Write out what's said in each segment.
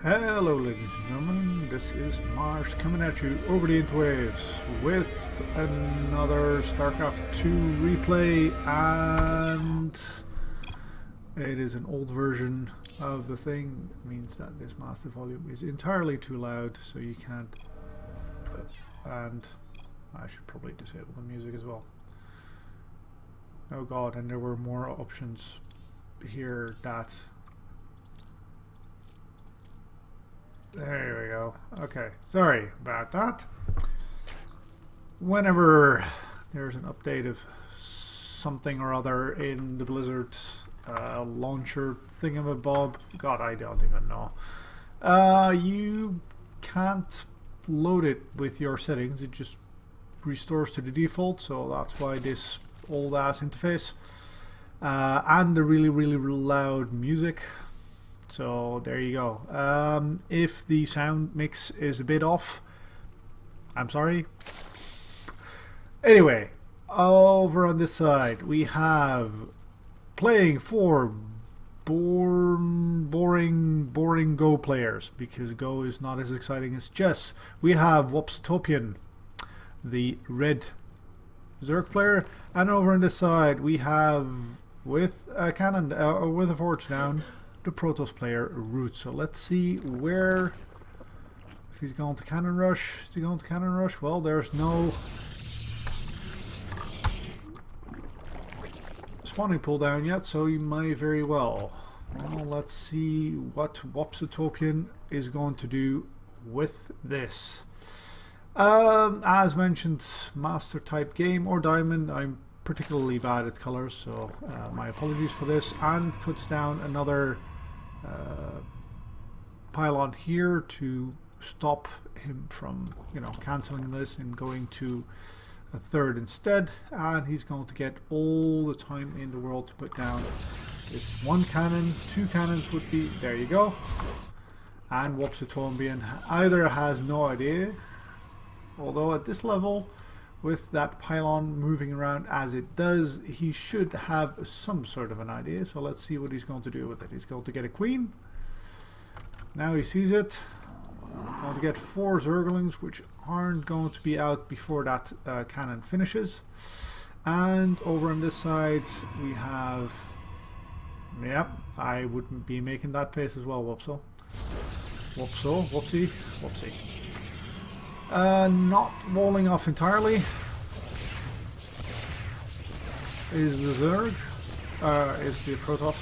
Hello ladies and gentlemen, this is Mars coming at you over the interwaves with another StarCraft 2 replay, and it is an old version of the thing. It means that this master volume is entirely too loud, so you can't, and I should probably disable the music as well. Oh god, and there were more options here that... There we go. Okay, sorry about that. Whenever there's an update of something or other in the Blizzard launcher thingamabob, God, I don't even know. You can't load it with your settings. It just restores to the default, so that's why this old ass interface and the really loud music. So there you go. If the sound mix is a bit off, I'm sorry. Anyway, over on this side we have playing for boring Go players, because Go is not as exciting as chess. We have Wobsotopian, the red Zerg player, and over on this side we have, with a cannon with a forge down, the Protoss player Root. So let's see where, if he's going to cannon rush. Is he going to cannon rush? Well, there's no spawning pool down yet, so you may very well. Well, let's see what Wobsotopian is going to do with this. As mentioned, master type game or diamond. I'm particularly bad at colors, so my apologies for this. And puts down another pylon here to stop him from, cancelling this and going to a third instead. And he's going to get all the time in the world to put down this one cannon. Two cannons would be, there you go. And Wobsotopian either has no idea, although at this level, with that pylon moving around as it does, he should have some sort of an idea. So let's see what he's going to do with it. He's going to get a queen. Now he sees it. Going to get 4 Zerglings, which aren't going to be out before that cannon finishes. And over on this side we have... Yep, I wouldn't be making that face as well, Whoopsie. Not walling off entirely is the Zerg, is the Protoss.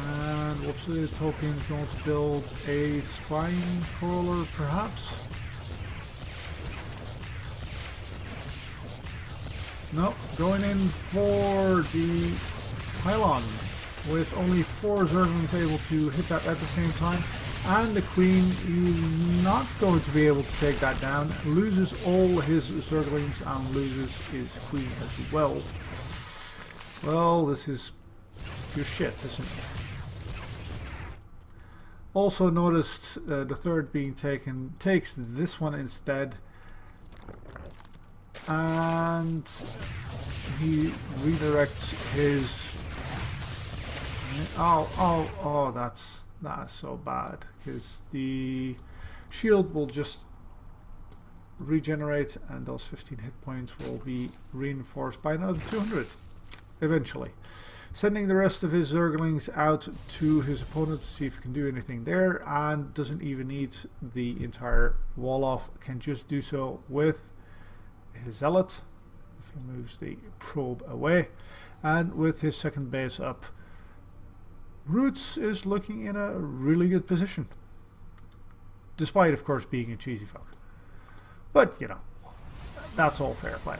And Wobsotopian is going to build a spine crawler, perhaps. No, going in for the pylon with only 4 Zerglings able to hit that at the same time. And the queen is not going to be able to take that down. Loses all his Zerglings and loses his queen as well. Well, this is just shit, isn't it? Also noticed the third being taken, takes this one instead. And he redirects his... Oh, that's so bad, because the shield will just regenerate and those 15 hit points will be reinforced by another 200 eventually. Sending the rest of his Zerglings out to his opponent to see if he can do anything there, and doesn't even need the entire wall off, can just do so with his Zealot. This moves the probe away, and with his second base up, Roots is looking in a really good position, despite of course being a cheesy fuck. But that's all fair play.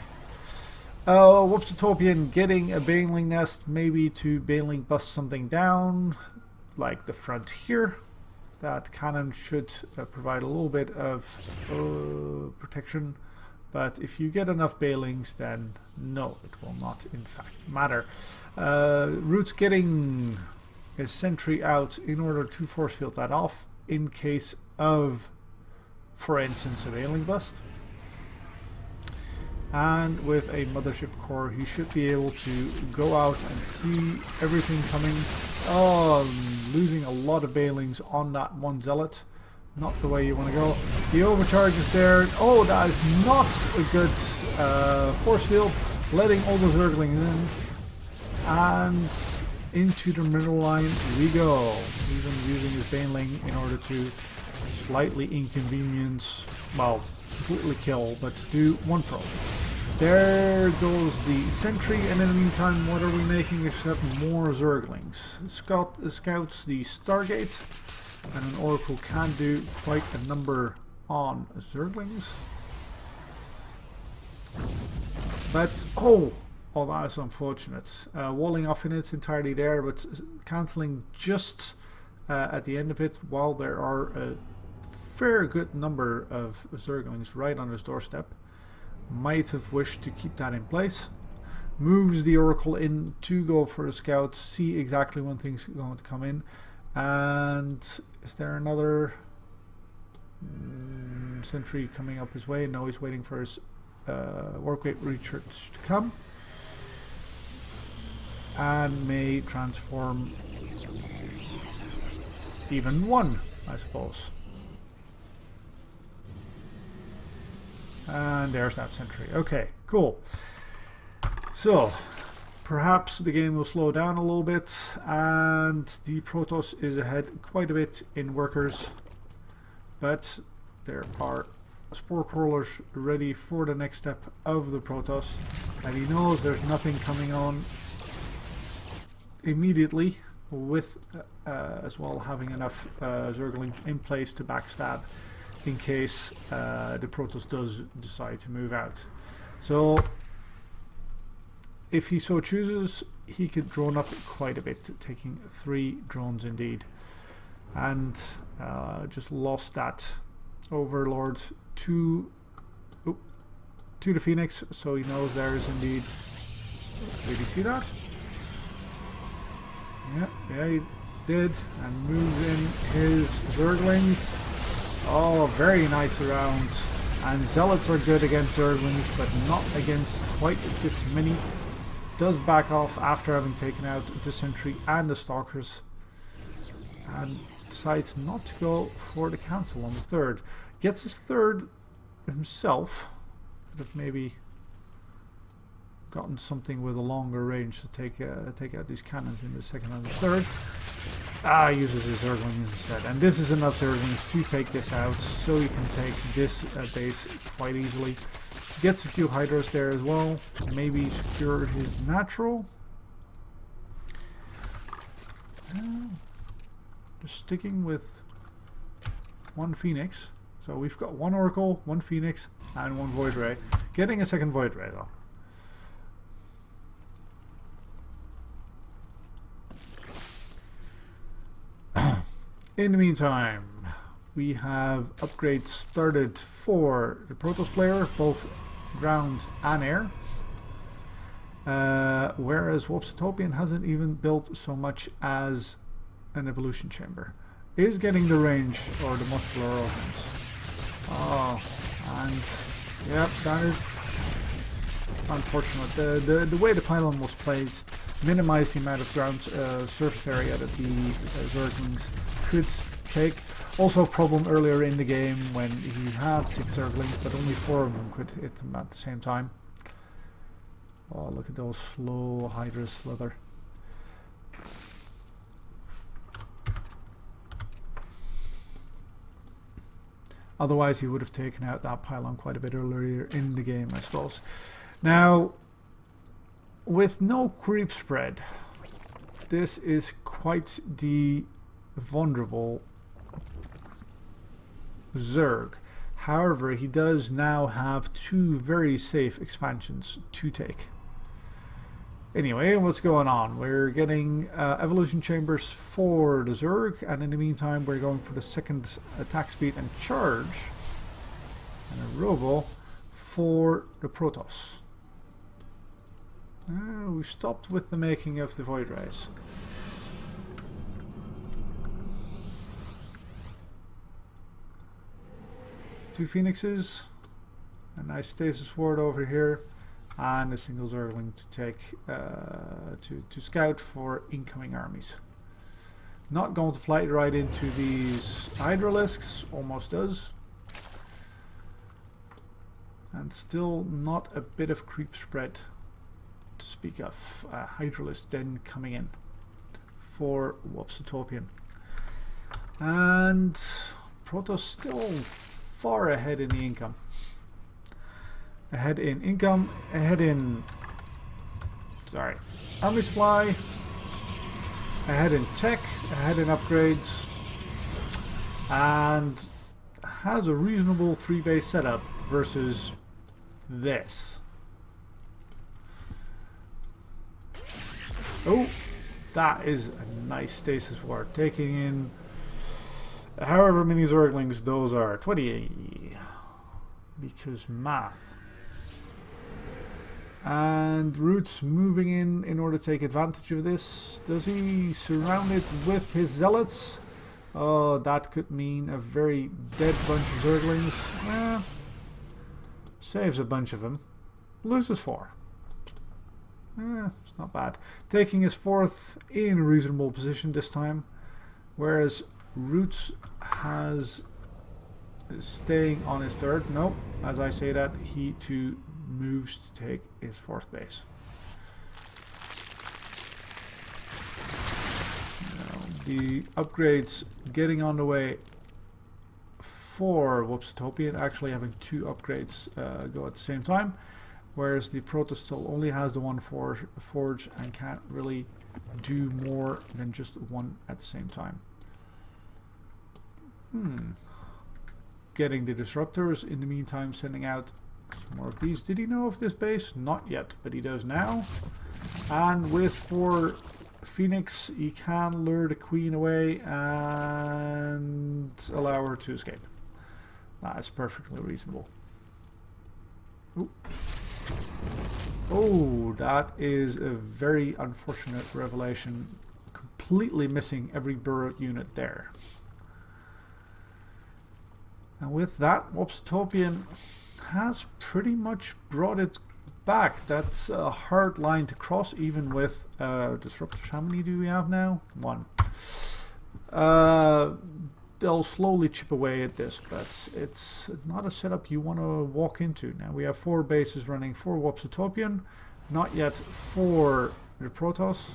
Wobsotopian getting a Baneling Nest, maybe to Baneling bust something down, like the front here. That cannon should provide a little bit of protection, but if you get enough Banelings, then no, it will not in fact matter. Roots getting a sentry out in order to force field that off in case of, for instance, a Baneling bust. And with a mothership core, he should be able to go out and see everything coming. Oh, losing a lot of bailings on that one zealot. Not the way you want to go. The overcharge is there. Oh, that is not a good force field. Letting all the zerglings in. And into the middle line we go. Even using his baneling in order to slightly inconvenience, well, completely kill, but do one pro. There goes the sentry, and in the meantime, what are we making except more zerglings? Scouts the Stargate, and an oracle can do quite a number on zerglings. But oh, that is unfortunate. Walling off in its entirety there, but cancelling just at the end of it, while there are a fair good number of zerglings right on his doorstep. Might have wished to keep that in place. Moves the oracle in to go for a scout, see exactly when things are going to come in. And is there another sentry coming up his way? No, he's waiting for his workweight research to come. And may transform even one, I suppose. And there's that sentry. Okay, cool. So, perhaps the game will slow down a little bit, and the Protoss is ahead quite a bit in workers. But there are spore crawlers ready for the next step of the Protoss, and he knows there's nothing coming on immediately, with as well having enough zerglings in place to backstab in case the Protoss does decide to move out. So if he so chooses, he could drone up quite a bit, taking 3 drones indeed. And just lost that Overlord to the Phoenix, so he knows there is indeed... Did you see that? Yeah, he did, and moves in his zerglings. Oh, very nice around. And zealots are good against zerglings, but not against quite this many. Does back off after having taken out the sentry and the stalkers, and decides not to go for the cancel on the third. Gets his third himself. Could have maybe gotten something with a longer range to take out these cannons in the second and the third. Uses his zerglings instead, and this is enough zerglings to take this out, so you can take this base quite easily. Gets a few hydras there as well. Maybe secure his natural. Just sticking with one Phoenix. So we've got one Oracle, one Phoenix, and one Void Ray. Getting a second Void Ray though. In the meantime, we have upgrades started for the Protoss player, both ground and air. Whereas Wobsotopian hasn't even built so much as an evolution chamber. Is getting the range or the muscular organs. Oh, and yep, that is unfortunate. The way the pylon was placed minimized the amount of ground surface area that the Zerglings could take. Also a problem earlier in the game when he had 6 Zerglings, but only 4 of them could hit him at the same time. Oh, look at those slow Hydra slither. Otherwise he would have taken out that pylon quite a bit earlier in the game, I suppose. Now, with no creep spread, this is quite the vulnerable Zerg. However, he does now have 2 very safe expansions to take. Anyway, what's going on? We're getting evolution chambers for the Zerg, and in the meantime we're going for the second attack speed and charge, and a robo for the Protoss. We stopped with the making of the Void Rays. Two Phoenixes. A nice stasis ward over here, and a single Zergling to take to scout for incoming armies. Not going to fly right into these Hydralisks, almost does. And still not a bit of creep spread to speak of. Hydralisk then coming in for Wobsotopian. And Protoss still far ahead in the income. Ahead in income, ahead in... sorry. Army supply. Ahead in tech, ahead in upgrades. And has a reasonable 3-base setup versus this. Oh, that is a nice stasis ward. Taking in however many Zerglings those are. 20. Because math. And Roots moving in order to take advantage of this. Does he surround it with his zealots? Oh, that could mean a very dead bunch of Zerglings. Saves a bunch of them. Loses 4. It's not bad. Taking his 4th in a reasonable position this time. Whereas Roots is staying on his 3rd. Nope. As I say that, he too moves to take his 4th base. The upgrades getting on the way for Wobsotopian, actually having 2 upgrades go at the same time, whereas the Protoss still only has the 1 forge and can't really do more than just 1 at the same time. Getting the disruptors, in the meantime sending out some more of these. Did he know of this base? Not yet, but he does now. And with 4 Phoenix, he can lure the Queen away and allow her to escape. That is perfectly reasonable. Ooh. Oh, that is a very unfortunate revelation. Completely missing every burrow unit there. And with that, Wobsotopian has pretty much brought it back. That's a hard line to cross, even with disruptors. How many do we have now? 1. They'll slowly chip away at this, but it's not a setup you want to walk into. Now we have 4 bases running for Wobsotopian, not yet for the Protoss.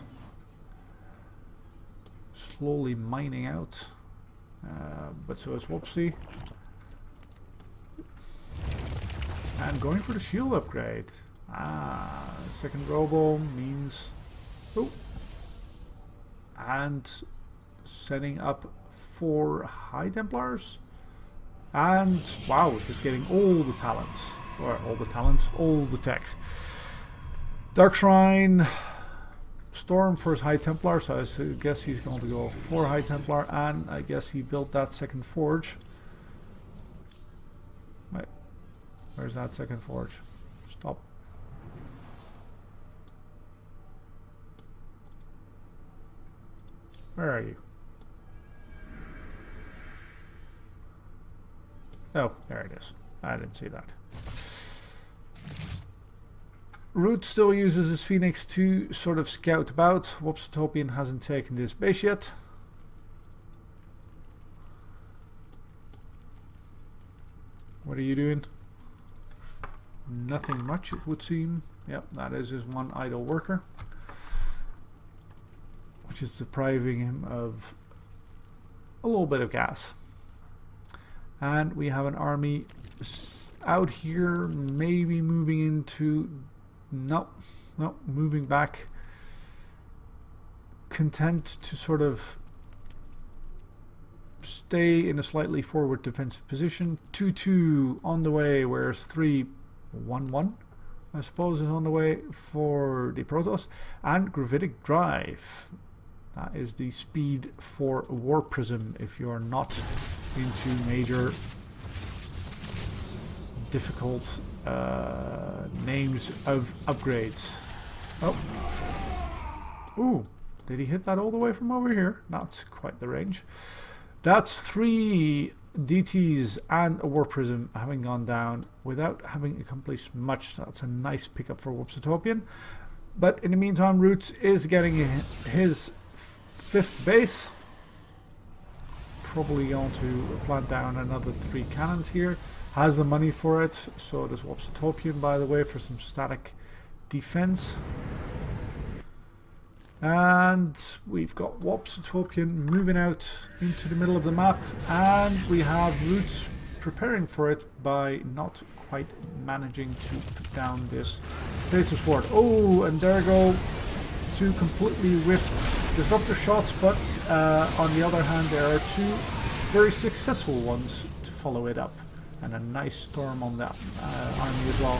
Slowly mining out, but so is Wopsy. And going for the shield upgrade. Second robo means... oh. And setting up 4 High Templars. And, wow, just getting all the talents. Or all the talents, all the tech. Dark Shrine. Storm for his High Templar, so I guess he's going to go 4 High Templar. And I guess he built that second forge. Wait. Where's that second forge? Stop. Where are you? Oh, there it is. I didn't see that. Root still uses his Phoenix to sort of scout about. Wobsotopian hasn't taken this base yet. What are you doing? Nothing much, it would seem. Yep, that is his 1 idle worker, which is depriving him of a little bit of gas. And we have an army out here, maybe moving into... Nope, moving back. Content to sort of stay in a slightly forward defensive position. 2-2 on the way, whereas 3-1-1, I suppose, is on the way for the Protoss. And Gravitic Drive. That is the speed for War Prism if you are not into major difficult names of upgrades. Oh. Ooh. Did he hit that all the way from over here? Not quite the range. That's 3 DTs and a Warp Prism having gone down without having accomplished much. That's a nice pickup for Wobsotopian. But in the meantime, Roots is getting his 5th base. Probably going to plant down another 3 cannons here. Has the money for it. So does Wobsotopian, by the way, for some static defense. And we've got Wobsotopian moving out into the middle of the map, and we have Roots preparing for it by not quite managing to put down this stasis ward. Oh, and there go 2 completely whiffed disruptor shots, but on the other hand there are 2 very successful ones to follow it up, and a nice storm on that army as well.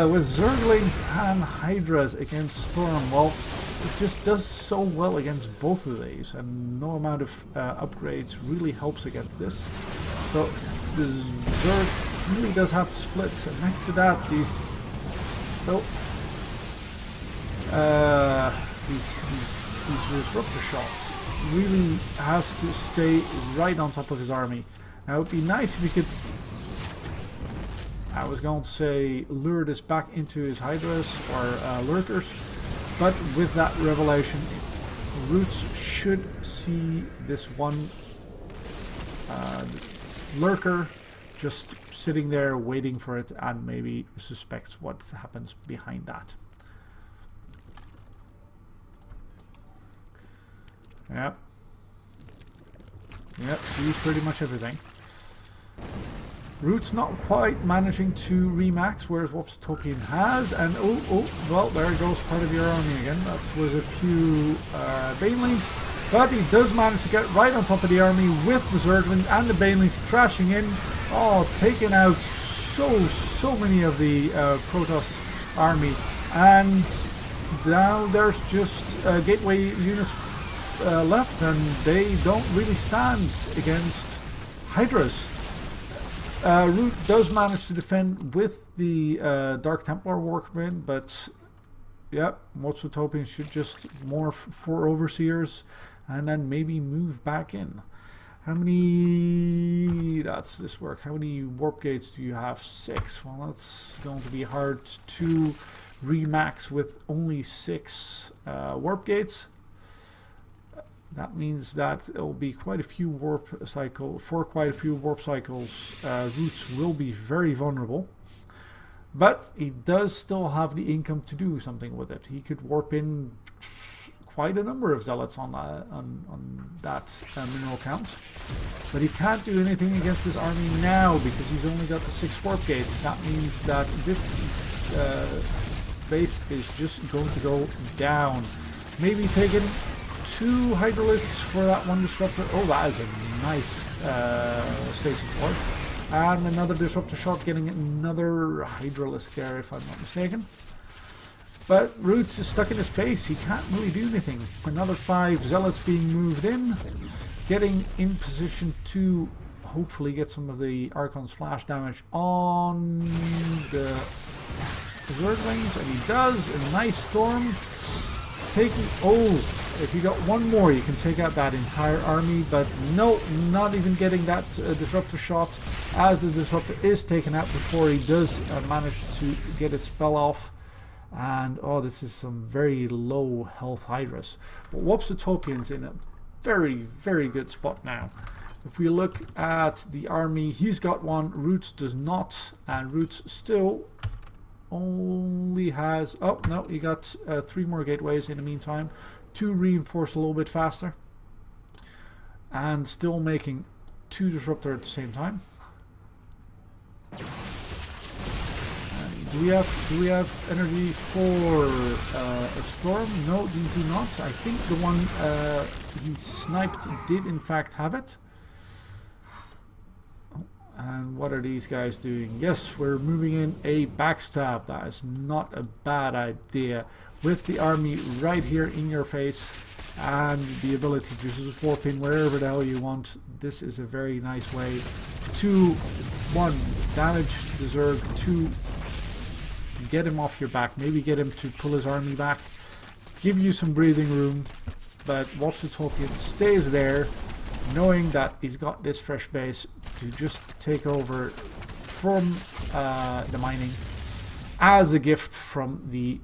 With Zerglings and Hydras against Storm, well, it just does so well against both of these, and no amount of upgrades really helps against this. So the Zerg really does have to split. And next to that, these disruptor shots really has to stay right on top of his army. Now it would be nice if he could, I was going to say, lure this back into his Hydras or Lurkers, but with that revelation, Roots should see this one Lurker just sitting there waiting for it, and maybe suspects what happens behind that. Yep, sees pretty much everything. Roots not quite managing to remax, whereas Wobsotopian has, and well, there goes part of your army again. That was a few Banelings, but he does manage to get right on top of the army with the Zerglings and the Banelings crashing in, taking out so many of the Protoss army, and now there's just gateway units left, and they don't really stand against Hydras. Root does manage to defend with the Dark Templar Workmen, but yeah, Wobsotopian should just morph 4 Overseers and then maybe move back in. How many... that's this work. How many Warp Gates do you have? 6. Well, that's going to be hard to remax with only 6 Warp Gates. That means that it will be quite a few warp cycles. For quite a few warp cycles, Roots will be very vulnerable. But he does still have the income to do something with it. He could warp in quite a number of zealots on that mineral count. But he can't do anything against his army now because he's only got the 6 warp gates. That means that this base is just going to go down. Maybe taking 2 Hydralisks for that 1 disruptor. Oh, that is a nice stasis ward. And another disruptor shot, getting another Hydralisk there, if I'm not mistaken. But Roots is stuck in his base. He can't really do anything. Another 5 Zealots being moved in, getting in position to hopefully get some of the Archon splash damage on the Zerglings, and he does. A nice storm. Taking, if you got 1 more, you can take out that entire army, but no, not even getting that disruptor shot, as the disruptor is taken out before he does manage to get his spell off. And this is some very low health Hydras. But Wobsotopian's in a very, very good spot now. If we look at the army, he's got 1, Roots does not, and Roots still only has, oh no, he got 3 more gateways in the meantime, 2 reinforced a little bit faster, and still making 2 disruptor at the same time. Do we have energy for a storm? No, we do not. I think the one he sniped did in fact have it. And what are these guys doing? Yes, we're moving in a backstab. That is not a bad idea. With the army right here in your face and the ability to just warp in wherever the hell you want, this is a very nice way to, 1, damage the Zerg, 2, get him off your back, maybe get him to pull his army back, give you some breathing room, but Wobsotopian stays there knowing that he's got this fresh base to just take over from the mining as a gift from the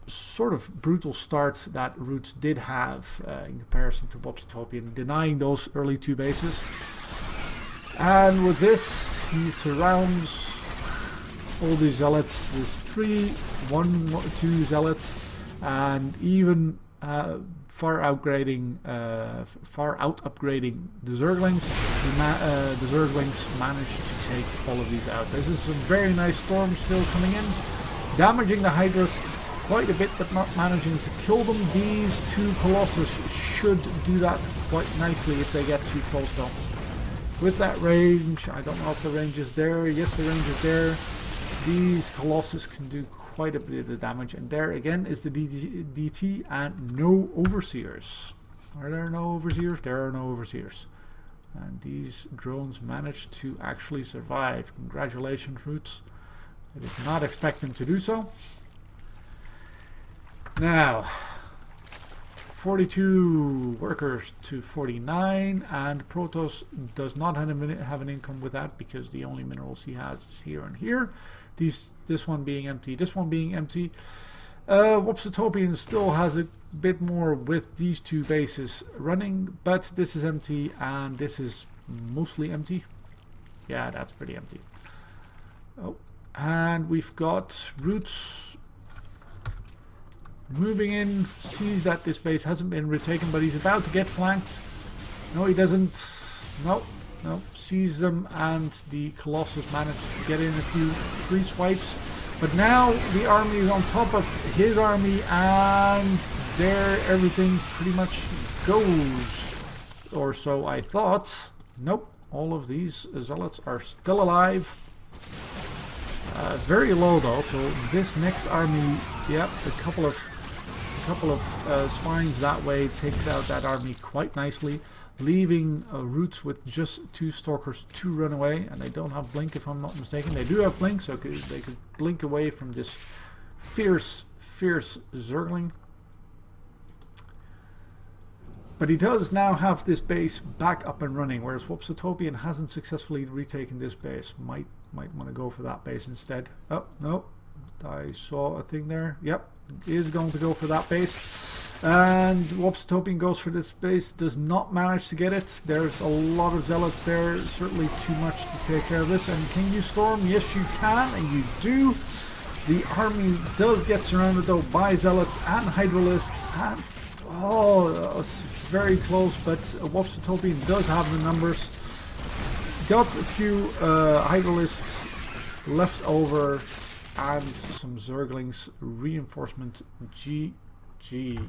sort of brutal start that Roots did have in comparison to Wobsotopian, denying those early 2 bases. And with this, he surrounds all these zealots. There's 3, 1, 2 zealots, and even far out upgrading the Zerglings. The Zerglings managed to take all of these out. This is some very nice storms still coming in, damaging the Hydras quite a bit, but not managing to kill them. These 2 Colossus should do that quite nicely if they get too close though. With that range, I don't know if the range is there. Yes, the range is there. These Colossus can do quite a bit of damage, and there again is the DT and no Overseers. Are there no Overseers? There are no Overseers. And these drones managed to actually survive. Congratulations, Roots. I did not expect them to do so. Now, 42 workers to 49, and Protoss does not have an income with that because the only minerals he has is here and here. This one being empty, this one being empty. Wobsotopian still has a bit more with these 2 bases running, but this is empty and this is mostly empty. Yeah, that's pretty empty. Oh, and we've got Roots moving in, sees that this base hasn't been retaken, but he's about to get flanked. No, he doesn't. No, sees them, and the Colossus managed to get in a few free swipes. But now the army is on top of his army, and there everything pretty much goes. Or so I thought. Nope, all of these Zealots are still alive. Very low though, so this next army, yep, a couple of swines that way takes out that army quite nicely, leaving Roots with just 2 Stalkers to run away, and they don't have Blink if I'm not mistaken. They do have Blink, so they could blink away from this fierce Zergling. But he does now have this base back up and running, whereas Wobsotopian hasn't successfully retaken this base. Might want to go for that base instead. Oh, no. I saw a thing there. Yep, is going to go for that base. And Wobsotopian goes for this base, does not manage to get it. There's a lot of Zealots there, certainly too much to take care of this. And can you storm? Yes, you can, and you do. The army does get surrounded though by Zealots and Hydralisk, and oh, that was very close, but Wobsotopian does have the numbers. Got a few Hydralisks left over and some Zerglings. Reinforcement GG.